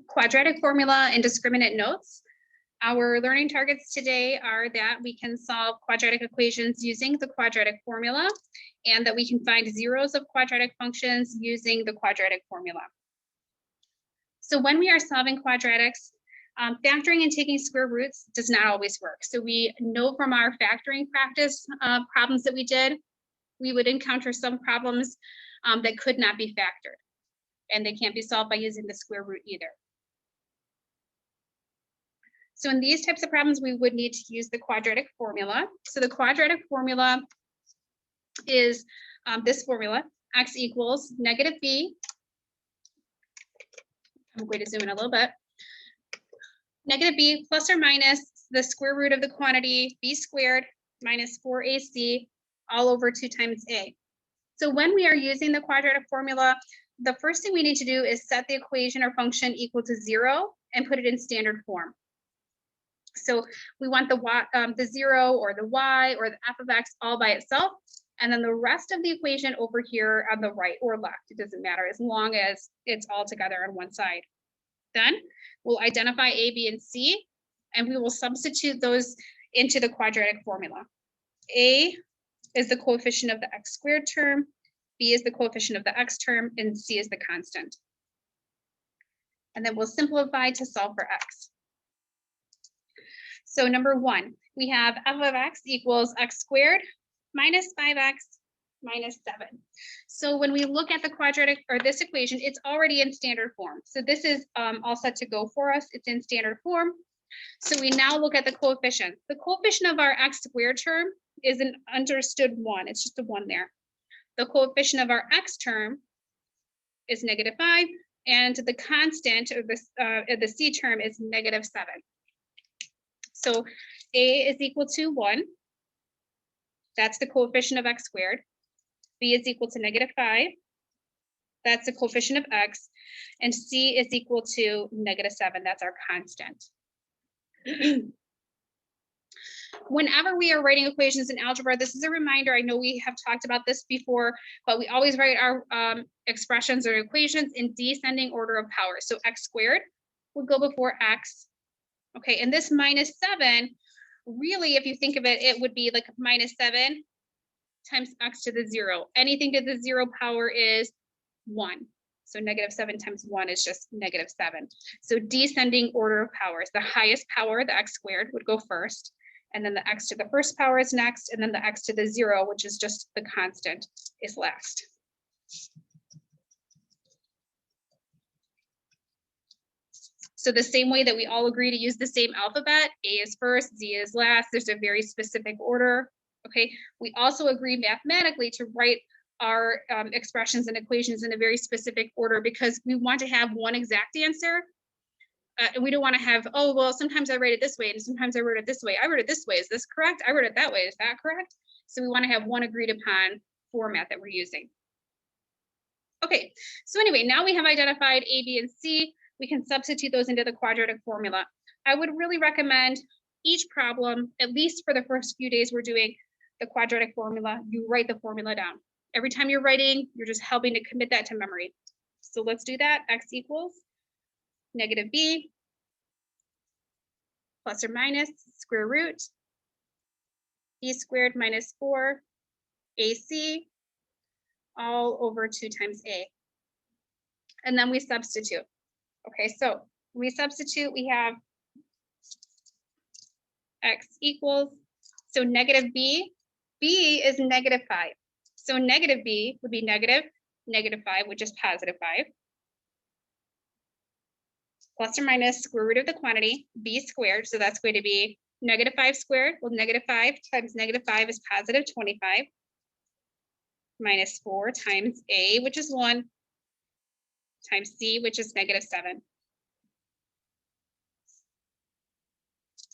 Quadratic formula and discriminant notes. Our learning targets today are that we can solve quadratic equations using the quadratic formula, and that we can find zeros of quadratic functions using the quadratic formula. So when we are solving quadratics, factoring and taking square roots does not always work. So we know from our factoring practice problems that we did, we would encounter some problems that could not be factored, and they can't be solved by using the square root either. So in these types of problems, we would need to use the quadratic formula. So the quadratic formula is this formula, x equals negative b. I'm going to zoom in a little bit. Negative b plus or minus the square root of the quantity b squared minus 4ac all over 2 times a. So when we are using the quadratic formula, the first thing we need to do is set the equation or function equal to 0 and put it in standard form. So we want the 0 or the y or the f of x all by itself, and then the rest of the equation over here on the right or left. It doesn't matter as long as it's all together on one side. Then we'll identify a, b, and c, and we will substitute those into the quadratic formula. A is the coefficient of the x squared term, b is the coefficient of the x term, and c is the constant. And then we'll simplify to solve for x. So number 1, we have f of x equals x squared minus 5x minus 7. So when we look at the quadratic or this equation, it's already in standard form. So this is all set to go for us. It's in standard form. So we now look at the coefficient. The coefficient of our x squared term is an understood 1. It's just a 1 there. The coefficient of our x term is negative 5, and the constant of the c term is negative 7. So a is equal to 1. That's the coefficient of x squared. B is equal to negative 5. That's the coefficient of x. And c is equal to negative 7. That's our constant. Whenever we are writing equations in algebra, this is a reminder. I know we have talked about this before, but we always write our expressions or equations in descending order of power. So x squared would go before x. Okay, and this minus 7, really, if you think of it, it would be like minus 7 times x to the 0. Anything to the 0 power is 1. So negative 7 times 1 is just negative 7. So descending order of powers. The highest power, the x squared, would go first. And then the x to the first power is next. And then the x to the 0, which is just the constant, is last. So the same way that we all agree to use the same alphabet, A is first, Z is last, there's a very specific order, okay? We also agree mathematically to write our expressions and equations in a very specific order because we want to have one exact answer. And we don't want to have, oh, well, sometimes I write it this way and sometimes I wrote it this way. I wrote it this way, is this correct? I wrote it that way, is that correct? So we want to have one agreed upon format that we're using. Okay, so anyway, now we have identified A, B, and C. We can substitute those into the quadratic formula. I would really recommend each problem, at least for the first few days we're doing the quadratic formula, you write the formula down. Every time you're writing, you're just helping to commit that to memory. So let's do that. X equals negative b plus or minus square root b squared minus 4 ac all over 2 times a. And then we substitute. Okay, so we substitute, we have x equals, so negative b is negative 5. So negative b would be negative 5, which is positive 5. Plus or minus square root of the quantity, b squared, so that's going to be negative 5 squared. Well, negative 5 times negative 5 is positive 25. Minus 4 times a, which is 1, times c, which is negative 7.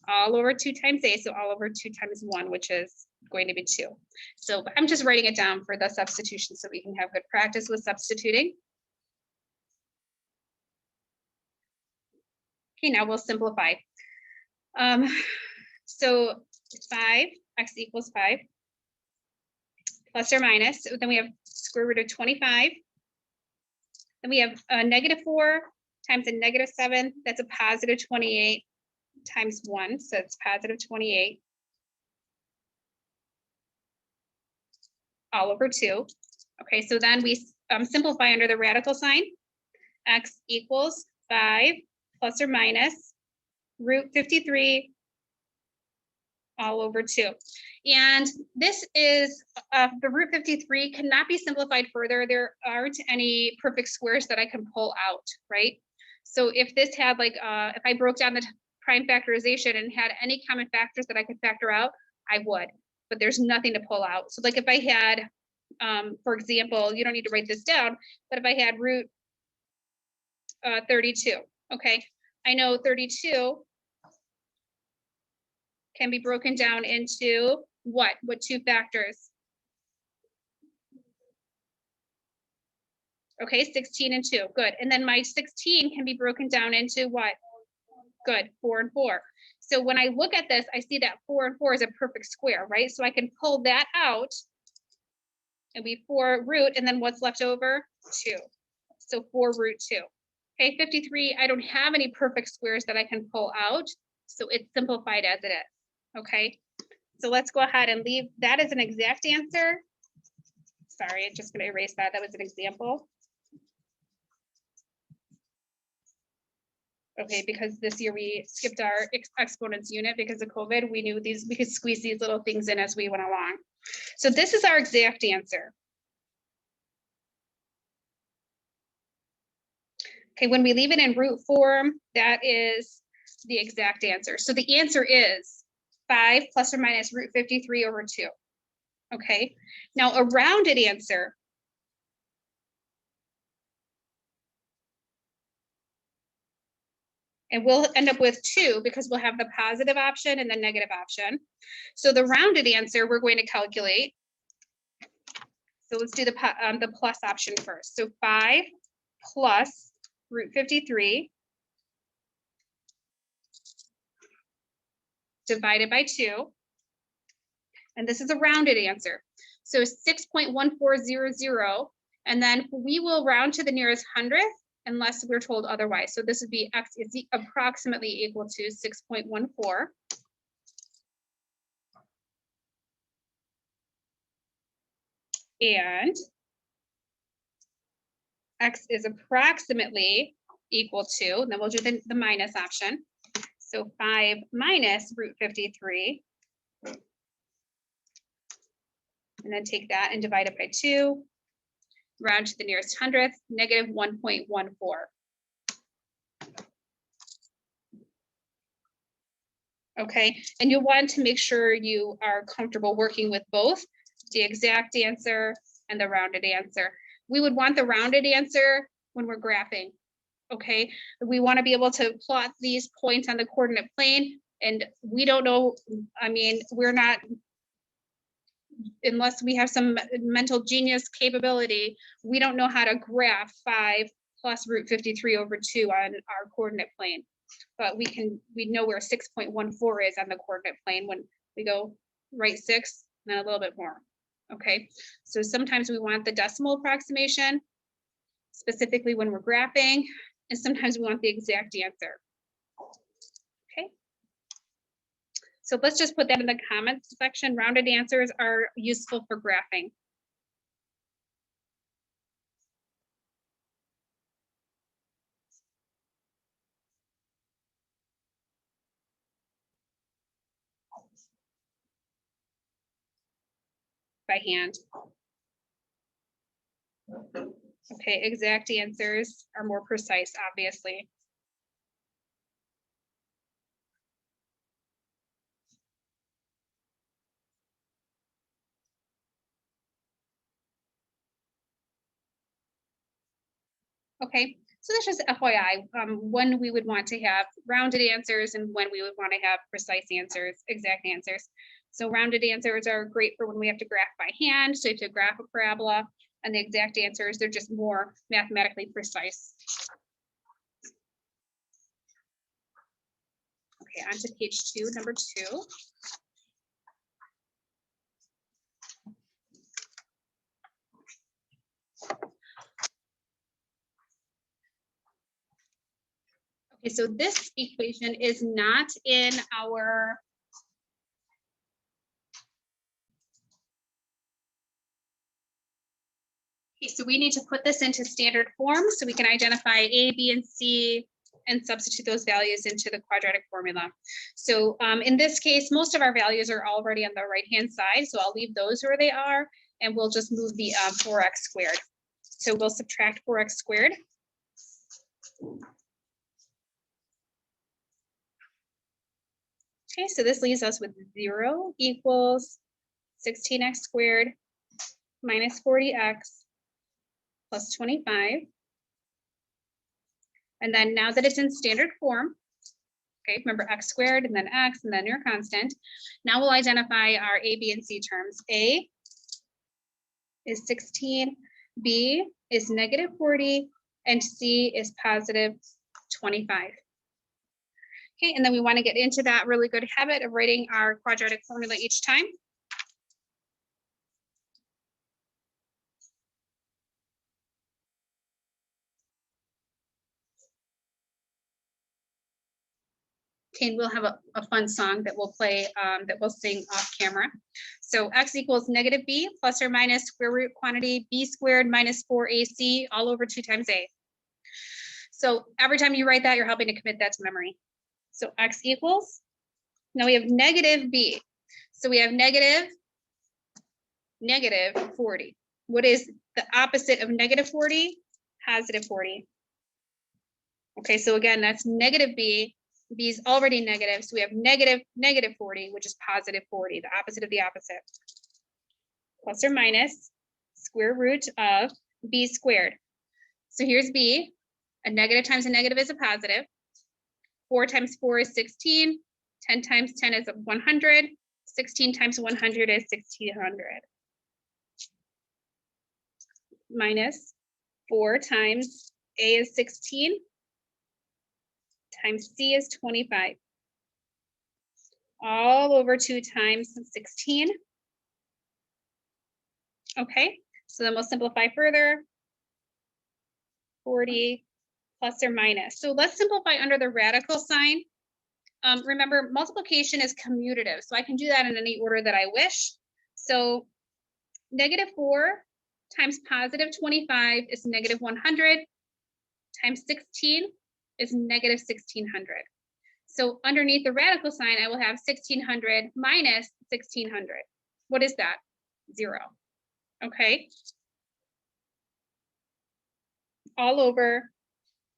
All over 2 times a, so all over 2 times 1, which is going to be 2. So I'm just writing it down for the substitution so we can have good practice with substituting. Okay, now we'll simplify. So 5, x equals 5, plus or minus, so then we have square root of 25. Then we have negative 4 times a negative 7, that's a positive 28 times 1, so it's positive 28 all over 2. Okay, so then we simplify under the radical sign. X equals 5 plus or minus root 53 all over 2. And this is, the root 53 cannot be simplified further. There aren't any perfect squares that I can pull out, right? So if this had like, if I broke down the prime factorization and had any common factors that I could factor out, I would, but there's nothing to pull out. So like if I had, for example, you don't need to write this down, but if I had root 32, okay, I know 32 can be broken down into what? What two factors? Okay, 16 and 2, good. And then my 16 can be broken down into what? Good, 4 and 4. So when I look at this, I see that 4 and 4 is a perfect square, right? So I can pull that out. It'll be 4 root, and then what's left over? 2. So 4 root 2. Okay, 53, I don't have any perfect squares that I can pull out, so it's simplified as it is. Okay, so let's go ahead and leave that as an exact answer. Sorry, I'm just going to erase that. That was an example. Okay, because this year we skipped our exponents unit because of COVID. We knew these, we could squeeze these little things in as we went along. So this is our exact answer. Okay, when we leave it in root form, that is the exact answer. So the answer is 5 plus or minus root 53 over 2. Okay, now a rounded answer. And we'll end up with 2 because we'll have the positive option and the negative option. So the rounded answer we're going to calculate. So let's do the plus option first. So 5 plus root 53 divided by 2. And this is a rounded answer. So 6.1400. And then we will round to the nearest hundredth unless we're told otherwise. So this would be X is approximately equal to 6.14. And X is approximately equal to, and then we'll do the minus option. So 5 minus root 53. And then take that and divide it by 2. Round to the nearest hundredth, negative 1.14. Okay, and you'll want to make sure you are comfortable working with both the exact answer and the rounded answer. We would want the rounded answer when we're graphing. Okay, we want to be able to plot these points on the coordinate plane, and we don't know, I mean, we're not, unless we have some mental genius capability, we don't know how to graph 5 plus root 53 over 2 on our coordinate plane. But we know where 6.14 is on the coordinate plane when we go right 6 and then a little bit more. Okay, so sometimes we want the decimal approximation, specifically when we're graphing, and sometimes we want the exact answer. Okay, so let's just put that in the comments section. Rounded answers are useful for graphing. By hand. Okay, exact answers are more precise, obviously. Okay, so that's just FYI, when we would want to have rounded answers and when we would want to have precise answers, exact answers. So rounded answers are great for when we have to graph by hand, so you have to graph a parabola, and the exact answers, they're just more mathematically precise. Okay, on to page 2, number 2. Okay, so this equation is not in our okay, so we need to put this into standard form so we can identify A, B, and C and substitute those values into the quadratic formula. So in this case, most of our values are already on the right-hand side, so I'll leave those where they are, and we'll just move the 4x squared. So we'll subtract 4x squared. Okay, so this leaves us with 0 equals 16x squared minus 40x plus 25. And then now that it's in standard form, okay, remember x squared and then your constant. Now we'll identify our A, B, and C terms. A is 16, B is negative 40, and C is positive 25. Okay, and then we want to get into that really good habit of writing our quadratic formula each time. Okay, we'll have a fun song that we'll play, that we'll sing off camera. So x equals negative b plus or minus square root quantity b squared minus 4ac all over 2 times a. So every time you write that, you're helping to commit that to memory. So x equals, now we have negative b. So we have negative 40. What is the opposite of negative 40? Positive 40. Okay, so again, that's negative b. B is already negative, so we have negative 40, which is positive 40, the opposite of the opposite. Plus or minus square root of b squared. So here's b. A negative times a negative is a positive. 4 times 4 is 16. 10 times 10 is 100. 16 times 100 is 1600. Minus 4 times a is 16. Times c is 25. All over 2 times 16. Okay, so then we'll simplify further. 40 plus or minus. So let's simplify under the radical sign. Remember, multiplication is commutative, so I can do that in any order that I wish. So negative 4 times positive 25 is negative 100 times 16 is negative 1600. So underneath the radical sign, I will have 1600 minus 1600. What is that? 0. Okay. All over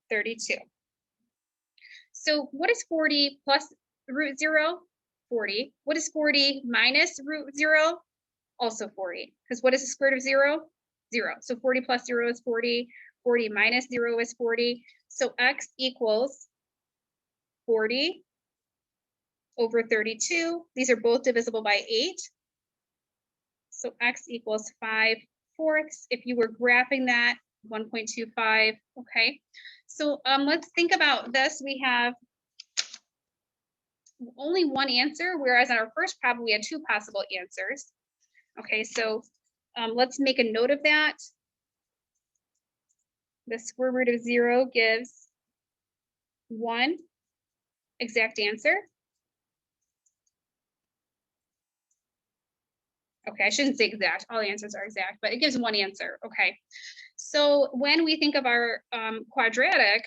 32. So what is 40 plus root 0? 40. What is 40 minus root 0? Also 40. Because what is the square root of 0? 0. So 40 plus 0 is 40. 40 minus 0 is 40. So x equals 40 over 32. These are both divisible by 8. So x equals 5/4. If you were graphing that, 1.25. Okay. So let's think about this. We have only one answer, whereas in our first problem, we had 2 possible answers. Okay, so let's make a note of that. The square root of 0 gives 1 exact answer. Okay, I shouldn't say exact. All answers are exact, but it gives 1 answer. Okay, so when we think of our quadratic,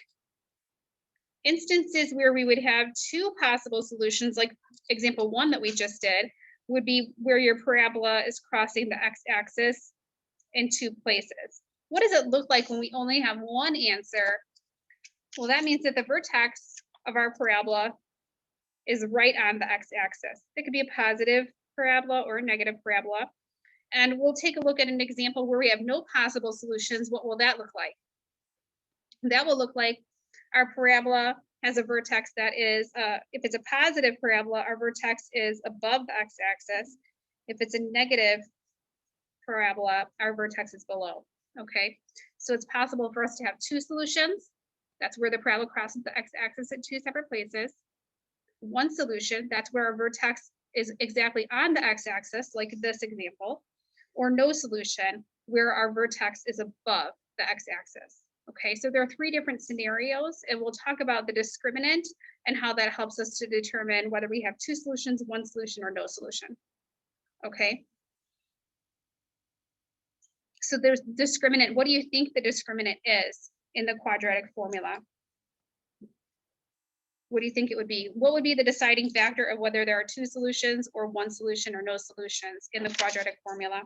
instances where we would have 2 possible solutions, like example 1 that we just did, would be where your parabola is crossing the x-axis in 2 places. What does it look like when we only have 1 answer? Well, that means that the vertex of our parabola is right on the x-axis. It could be a positive parabola or a negative parabola. And we'll take a look at an example where we have no possible solutions. What will that look like? That will look like our parabola has a vertex that is, if it's a positive parabola, our vertex is above the x-axis. If it's a negative parabola, our vertex is below. Okay, so it's possible for us to have 2 solutions. That's where the parabola crosses the x-axis at 2 separate places. 1 solution, that's where our vertex is exactly on the x-axis, like this example, or no solution, where our vertex is above the x-axis. Okay, so there are 3 different scenarios, and we'll talk about the discriminant and how that helps us to determine whether we have 2 solutions, 1 solution, or no solution. Okay. So there's discriminant. What do you think the discriminant is in the quadratic formula? What do you think it would be? What would be the deciding factor of whether there are 2 solutions or 1 solution or no solutions in the quadratic formula?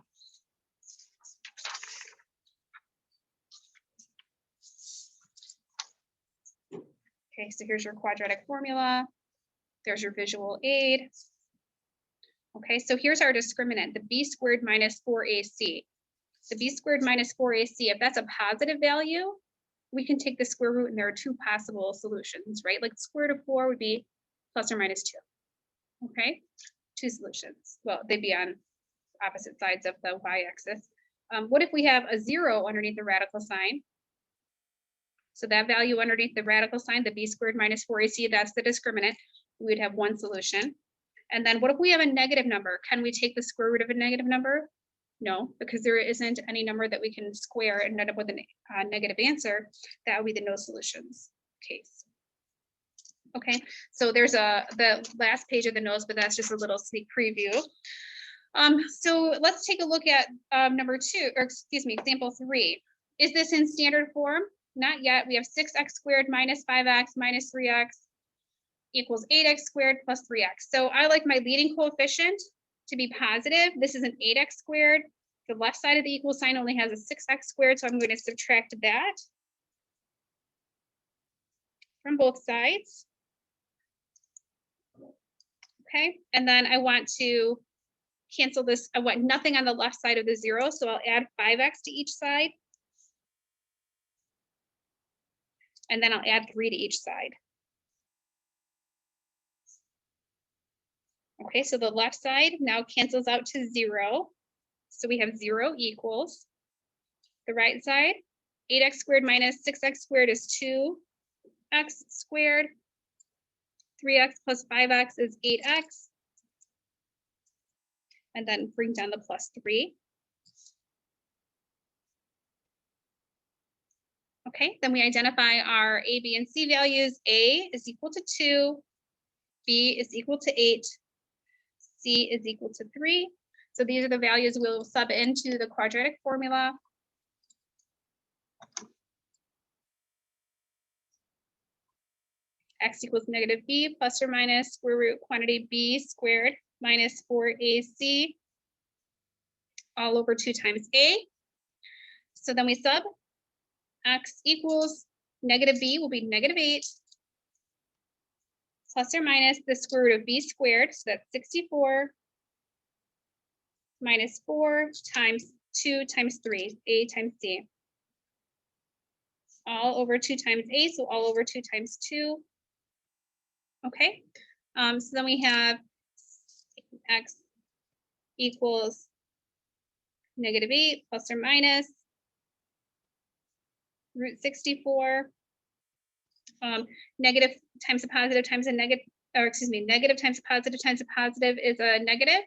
Okay, so here's your quadratic formula. There's your visual aid. Okay, so here's our discriminant, the b squared minus 4ac. The b squared minus 4ac, if that's a positive value, we can take the square root and there are 2 possible solutions, right? Like the square root of 4 would be plus or minus 2. Okay, 2 solutions. Well, they'd be on opposite sides of the y-axis. What if we have a 0 underneath the radical sign? So that value underneath the radical sign, the b squared minus 4ac, that's the discriminant. We would have 1 solution. And then what if we have a negative number? Can we take the square root of a negative number? No, because there isn't any number that we can square and end up with a negative answer. That would be the no solutions case. Okay, so there's the last page of the notes, but that's just a little sneak preview. So let's take a look at example 3. Is this in standard form? Not yet. We have 6x squared minus 5x minus 3x equals 8x squared plus 3x. So I like my leading coefficient to be positive. This is an 8x squared. The left side of the equal sign only has a 6x squared, so I'm going to subtract that from both sides. Okay, and then I want to cancel this. I want nothing on the left side of the 0, so I'll add 5x to each side. And then I'll add 3 to each side. Okay, so the left side now cancels out to 0. So we have 0 equals. The right side, 8x squared minus 6x squared is 2x squared. 3x plus 5x is 8x. And then bring down the plus 3. Okay, then we identify our A, B, and C values. A is equal to 2, B is equal to 8, C is equal to 3. So these are the values we'll sub into the quadratic formula. X equals negative b plus or minus square root quantity b squared minus 4ac all over 2 times a. So then we sub. X equals negative b will be negative 8 plus or minus the square root of b squared, so that's 64 minus 4 times 2 times 3, a times c. All over 2 times a, so all over 2 times 2. Okay, so then we have x equals negative 8 plus or minus root 64. Negative times a positive times a negative, or excuse me, negative times a positive is a negative.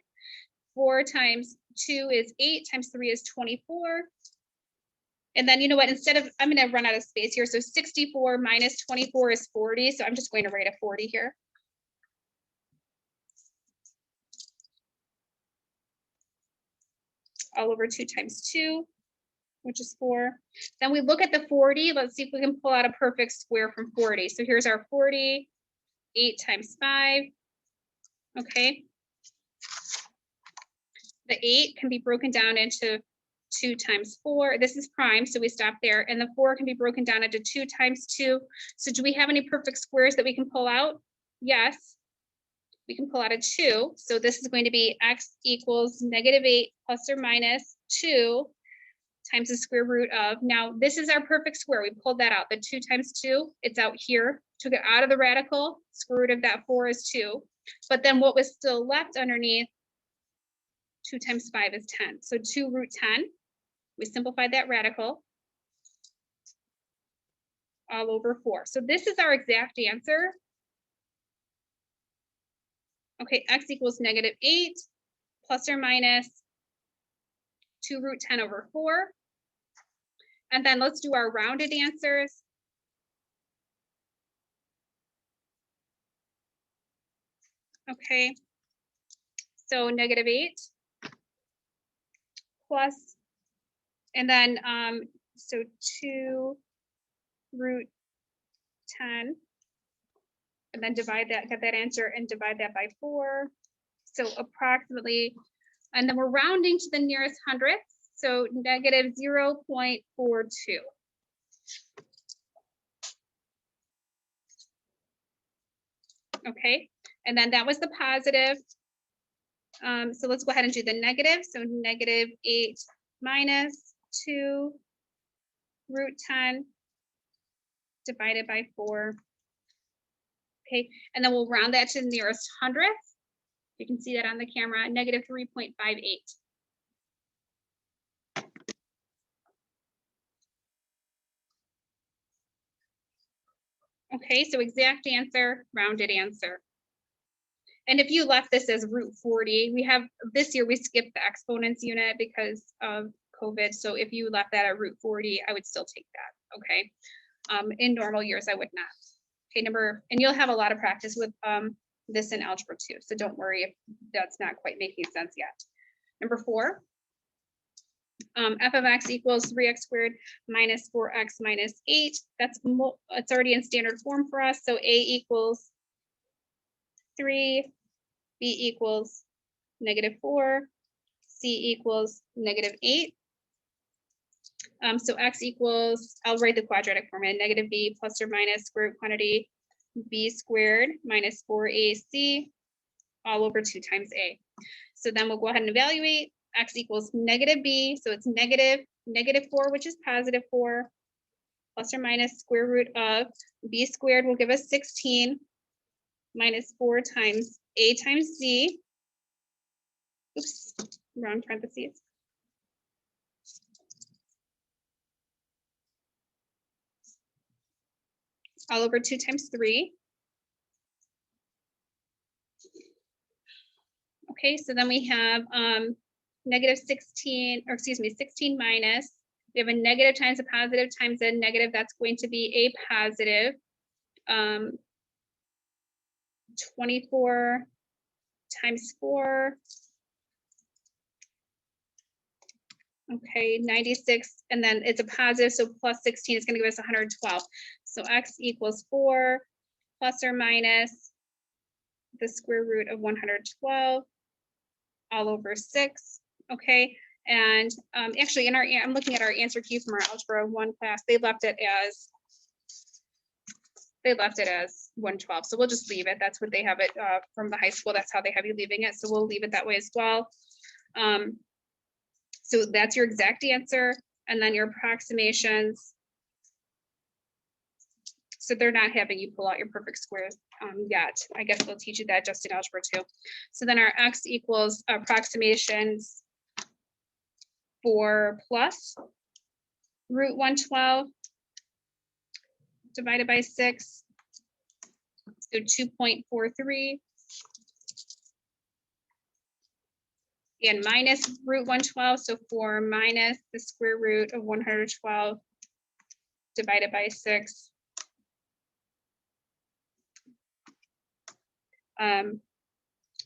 4 times 2 is 8, times 3 is 24. And then you know what, instead of, I'm going to run out of space here. So 64 minus 24 is 40. So I'm just going to write a 40 here. All over 2 times 2, which is 4. Then we look at the 40. Let's see if we can pull out a perfect square from 40. So here's our 40, 8 times 5. Okay. The 8 can be broken down into 2 times 4. This is prime, so we stop there. And the 4 can be broken down into 2 times 2. So do we have any perfect squares that we can pull out? Yes. We can pull out a 2. So this is going to be x equals negative 8 plus or minus 2 times the square root of. Now, this is our perfect square. We pulled that out. The 2 times 2, it's out here. Took it out of the radical. Square root of that 4 is 2. But then what was still left underneath, 2 times 5 is 10. So 2 root 10. We simplified that radical all over 4. So this is our exact answer. Okay, x equals negative 8 plus or minus 2 root 10 over 4. And then let's do our rounded answers. Okay, so -8 plus, and then so 2 root 10, and then divide that, get that answer and divide that by 4. So approximately, and then we're rounding to the nearest hundredth, so -0.42. Okay, and then that was the positive. So let's go ahead and do the negative. So -8 minus 2 root 10 divided by 4. Okay, and then we'll round that to the nearest hundredth. You can see that on the camera, -3.58. Okay, so exact answer, rounded answer. And if you left this as root 40, we have, this year we skipped the exponents unit because of COVID. So if you left that at root 40, I would still take that, okay? In normal years, I would not. Okay, and you'll have a lot of practice with this in algebra too. So don't worry if that's not quite making sense yet. Number 4, f of x equals 3x squared minus 4x minus 8. It's already in standard form for us. So a equals 3, b equals -4, c equals -8. So x equals, I'll write the quadratic formula, -b plus or minus square root quantity b squared minus 4ac all over 2 times a. So then we'll go ahead and evaluate. X equals -b, so it's -4, which is +4, plus or minus square root of b squared will give us 16 minus 4 times a times z. Oops, wrong parentheses. All over 2 times 3. Okay, so then we have -16 minus, we have a negative times a positive times a negative, that's going to be a positive. 24 times 4. Okay, 96, and then it's a positive, so plus 16 is going to give us 112. So x equals 4 plus or minus the square root of 112 all over 6. Okay, and actually in I'm looking at our answer key from our Algebra 1 class. They left it as 112. So we'll just leave it. That's what they have it from the high school. That's how they have you leaving it. So we'll leave it that way as well. So that's your exact answer, and then your approximations. So they're not having you pull out your perfect squares yet. I guess they'll teach you that just in Algebra 2. So then our x equals approximations 4 plus root 112 divided by 6, so 2.43. And minus root 112, so 4 minus the square root of 112 divided by 6.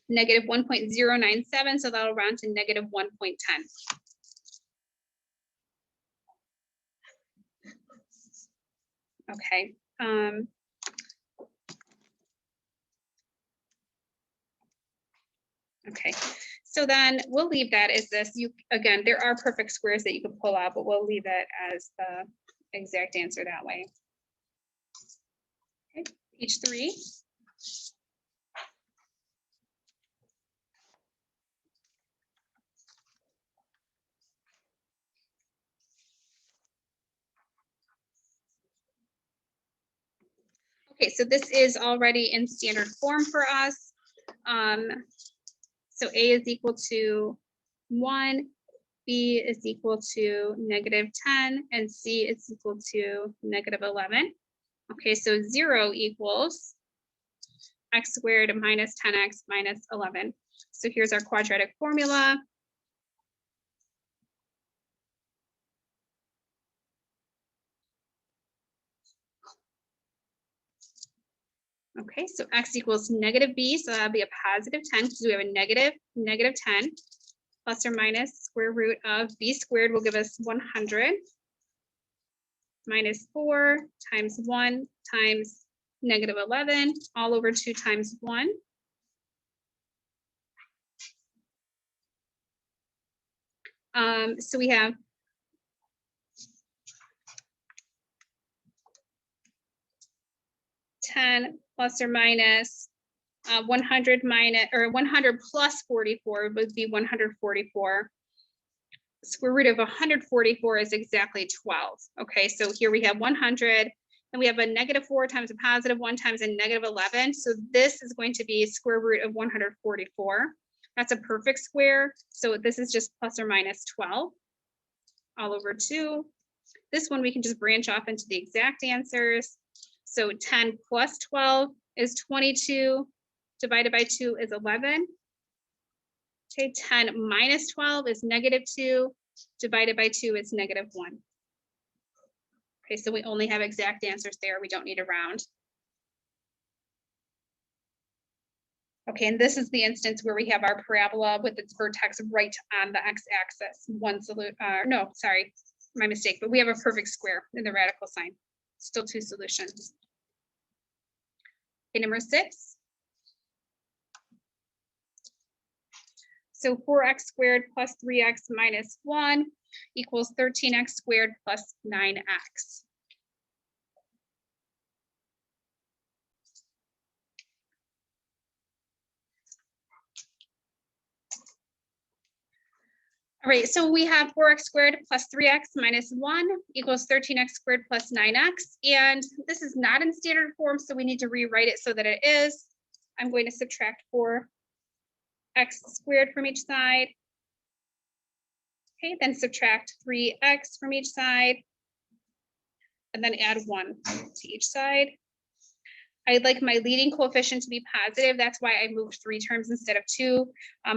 Negative 1.097, so that'll round to negative 1.10. Okay. Okay, so then we'll leave that as this. Again, there are perfect squares that you can pull out, but we'll leave it as the exact answer that way. Okay, page 3. Okay, so this is already in standard form for us. So a is equal to 1, b is equal to -10, and c is equal to -11. Okay, so 0 equals x squared minus 10x minus 11. So here's our quadratic formula. Okay, so x equals negative b, so that'll be a positive 10 because we have a negative 10 plus or minus square root of b squared will give us 100 minus 4 times 1 times negative 11 all over 2 times 1. So we have 10 plus or minus 100 minus, or 100 plus 44 would be 144. Square root of 144 is exactly 12. Okay, so here we have 100, and we have a negative 4 times a positive 1 times a negative 11. So this is going to be square root of 144. That's a perfect square. So this is just plus or minus 12 all over 2. This one we can just branch off into the exact answers. So 10 plus 12 is 22, divided by 2 is 11. Okay, 10 minus 12 is negative 2, divided by 2 is negative 1. Okay, so we only have exact answers there. We don't need a round. Okay, and this is the instance where we have our parabola with its vertex right on the x-axis. One solution, no, sorry, my mistake, but we have a perfect square in the radical sign. Still 2 solutions. Okay, number 6. So 4x squared plus 3x minus 1 equals 13x squared plus 9x. All right, so we have 4x squared plus 3x minus 1 equals 13x squared plus 9x. And this is not in standard form, so we need to rewrite it so that it is. I'm going to subtract 4x squared from each side. Okay, then subtract 3x from each side, and then add 1 to each side. I'd like my leading coefficient to be positive. That's why I moved 3 terms instead of 2,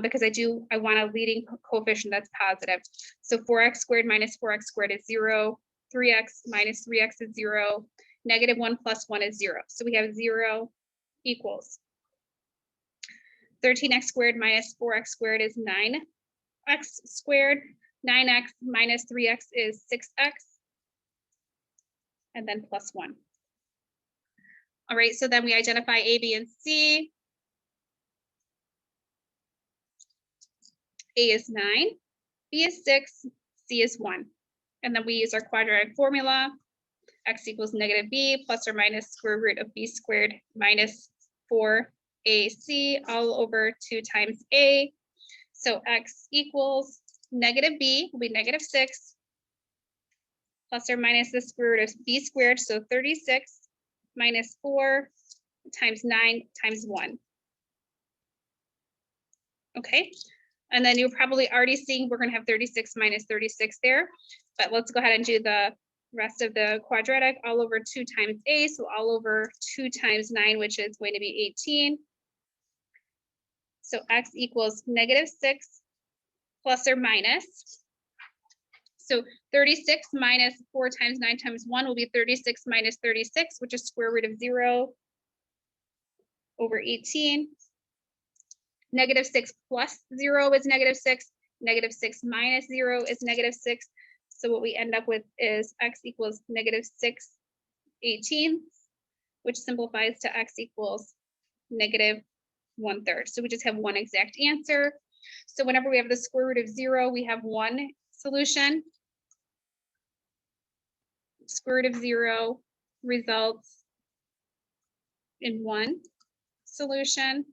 because I want a leading coefficient that's positive. So 4x squared minus 4x squared is 0. 3x minus 3x is 0. Negative 1 plus 1 is 0. So we have 0 equals 13x squared minus 4x squared is 9x squared. 9x minus 3x is 6x. And then plus 1. All right, so then we identify A, B, and C. A is 9, B is 6, C is 1. And then we use our quadratic formula. X equals negative B plus or minus square root of B squared minus 4AC all over 2 times A. So X equals negative B will be negative 6 plus or minus the square root of B squared, so 36 minus 4 times 9 times 1. Okay, and then you're probably already seeing we're going to have 36 minus 36 there, but let's go ahead and do the rest of the quadratic. All over 2 times A, so all over 2 times 9, which is going to be 18. So X equals negative 6 plus or minus. So 36 minus 4 times 9 times 1 will be 36 minus 36, which is square root of 0 over 18. Negative 6 plus 0 is negative 6. Negative 6 minus 0 is negative 6. So what we end up with is X equals negative 6/18, which simplifies to X equals negative 1/3. So we just have one exact answer. So whenever we have the square root of 0, we have one solution. Square root of 0 results in one solution.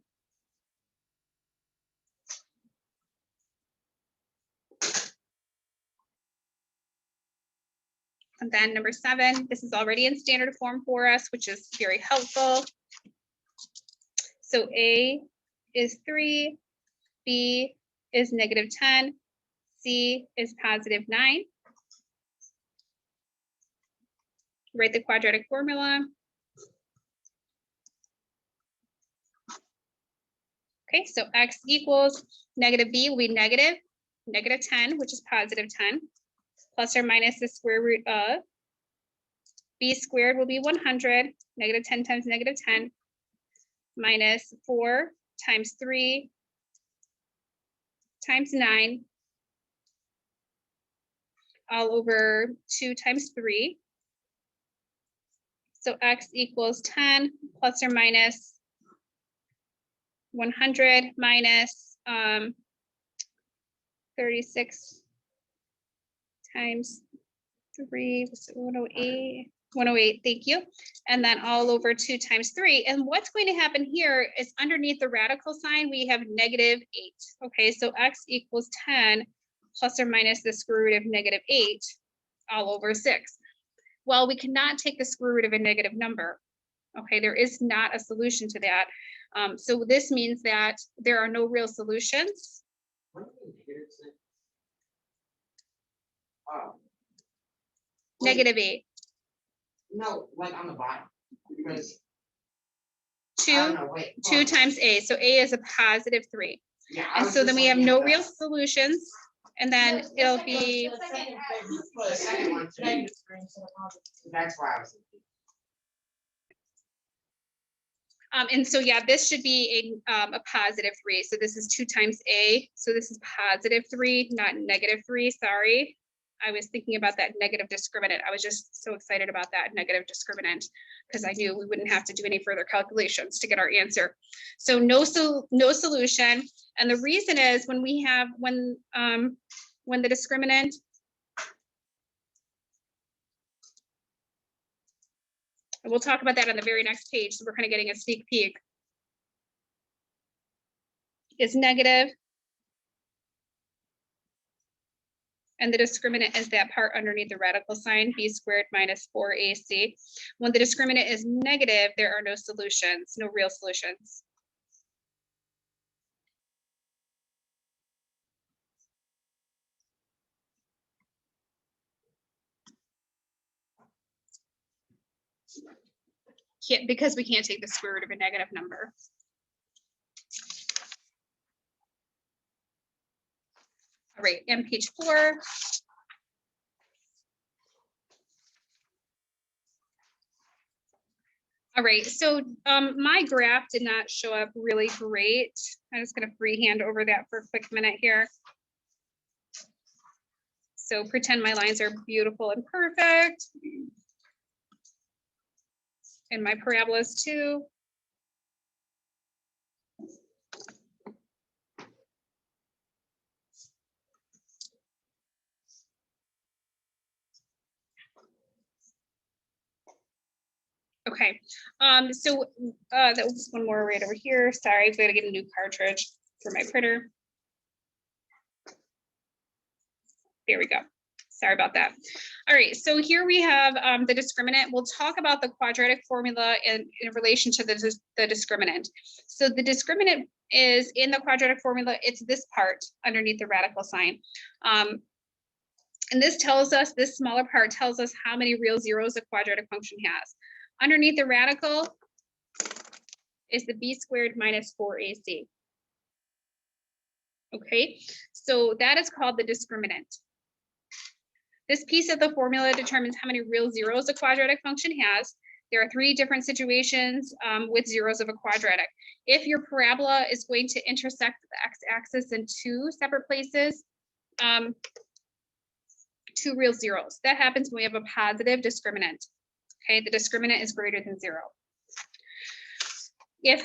And then number 7, this is already in standard form for us, which is very helpful. So A is 3, B is negative 10, C is positive 9. Write the quadratic formula. Okay, so X equals negative B will be negative 10, which is positive 10, plus or minus the square root of B squared will be 100, negative 10 times negative 10, minus 4 times 3 times 9 all over 2 times 3. So x equals 10 plus or minus 100 minus 36 times 3, 108, 108, thank you. And then all over 2 times 3. And what's going to happen here is underneath the radical sign, we have negative 8. Okay, so x equals 10 plus or minus the square root of negative 8 all over 6. Well, we cannot take the square root of a negative number. Okay, there is not a solution to that. So this means that there are no real solutions. Negative 8. No, like on the bottom. Because 2 times a. So a is a positive 3. yeah, And so then we have no real solutions. And then it'll be. That's why I was. And so, yeah, this should be a positive 3. So this is 2 times a. So this is positive 3, not negative 3. Sorry. I was thinking about that negative discriminant. I was just so excited about that negative discriminant because I knew we wouldn't have to do any further calculations to get our answer. So no solution. And the reason is when the discriminant and we'll talk about that on the very next page. So we're kind of getting a sneak peek. Is negative. And the discriminant is that part underneath the radical sign, b squared minus 4ac. When the discriminant is negative, there are no solutions, no real solutions. Because we can't take the square root of a negative number. All right, and page 4. All right, so my graph did not show up really great. I'm just going to freehand over that for a quick minute here. So pretend my lines are beautiful and perfect. And my parabolas too. Okay, so that was one more right over here. Sorry, I've got to get a new cartridge for my printer. There we go. Sorry about that. All right, so here we have the discriminant. We'll talk about the quadratic formula in relation to the discriminant. So the discriminant is in the quadratic formula. It's this part underneath the radical sign. And this tells us, this smaller part tells us how many real zeros a quadratic function has. Underneath the radical is the b squared minus 4ac. Okay, so that is called the discriminant. This piece of the formula determines how many real zeros a quadratic function has. There are 3 different situations with zeros of a quadratic. If your parabola is going to intersect the x-axis in 2 separate places, 2 real zeros. That happens when we have a positive discriminant. Okay, the discriminant is greater than 0. If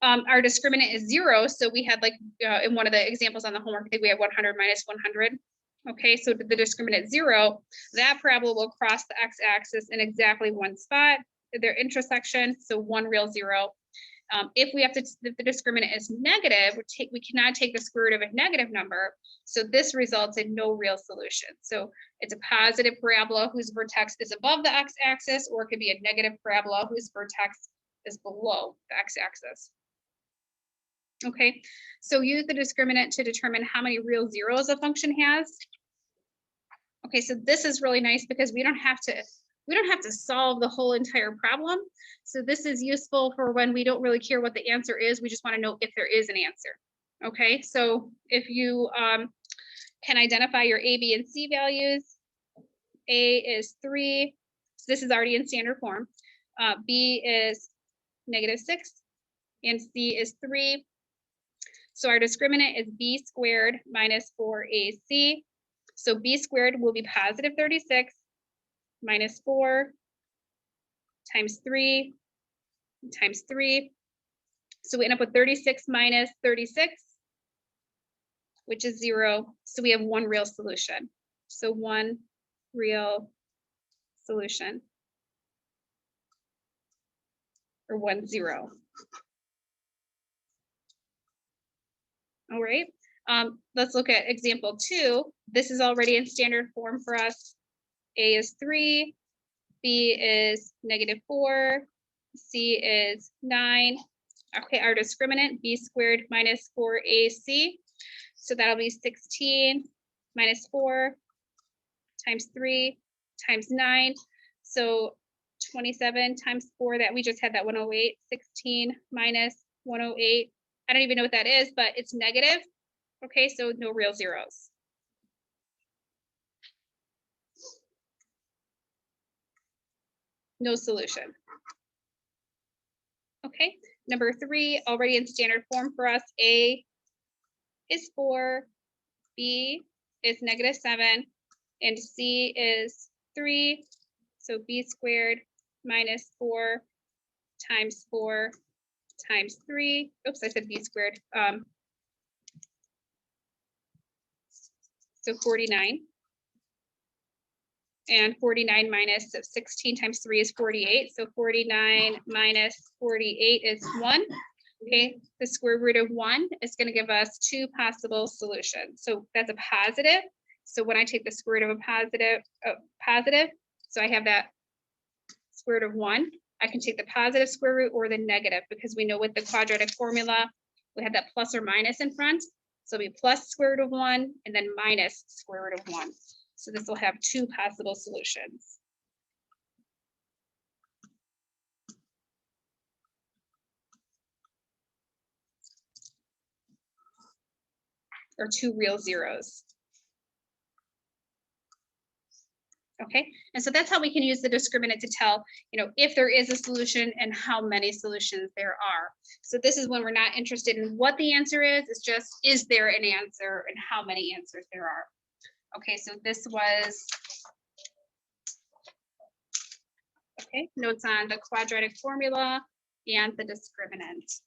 our discriminant is 0, so we had like in one of the examples on the homework, I think we have 100 minus 100. Okay, so the discriminant 0, that parabola will cross the x-axis in exactly one spot, their intersection, so 1 real 0. If the discriminant is negative, we cannot take the square root of a negative number, so this results in no real solution. So it's a positive parabola whose vertex is above the x-axis, or it could be a negative parabola whose vertex is below the x-axis. Okay, so use the discriminant to determine how many real zeros a function has. Okay, so this is really nice because we don't have to solve the whole entire problem. So this is useful for when we don't really care what the answer is. We just want to know if there is an answer. Okay, so if you can identify your A, B, and C values, A is 3. So this is already in standard form. B is -6. and C is 3. So our discriminant is b squared minus 4ac. So b squared will be positive 36 minus 4 times 3 times 3. So we end up with 36 minus 36, which is 0. So we have one real solution. So one real solution, or 1, 0. All right, let's look at example 2. This is already in standard form for us. A is 3, B is -4, C is 9. Okay, our discriminant, b squared minus 4ac. So that'll be 16 minus 4 times 3 times 9. So 27 times 4, that we just had that 108. 16 minus 108. I don't even know what that is, but it's negative. Okay, so no real zeros. No solution. Okay, number 3, already in standard form for us. A is 4, B is -7, and C is 3. So b squared minus 4 times 4 times 3. Oops, I said b squared. So 49. And 49 minus 16 times 3 is 48. So 49 minus 48 is 1. Okay, the square root of 1 is going to give us 2 possible solutions. So that's a positive. So when I take the square root of a positive, so I have that square root of 1. I can take the positive square root or the negative, because we know with the quadratic formula, we have that plus or minus in front. So it'll be plus square root of 1 and then minus square root of 1. So this will have 2 possible solutions. Or 2 real zeros. Okay, and so that's how we can use the discriminant to tell, if there is a solution and how many solutions there are. So this is when we're not interested in what the answer is. It's just, is there an answer and how many answers there are. Okay, so this was, okay, notes on the quadratic formula and the discriminant.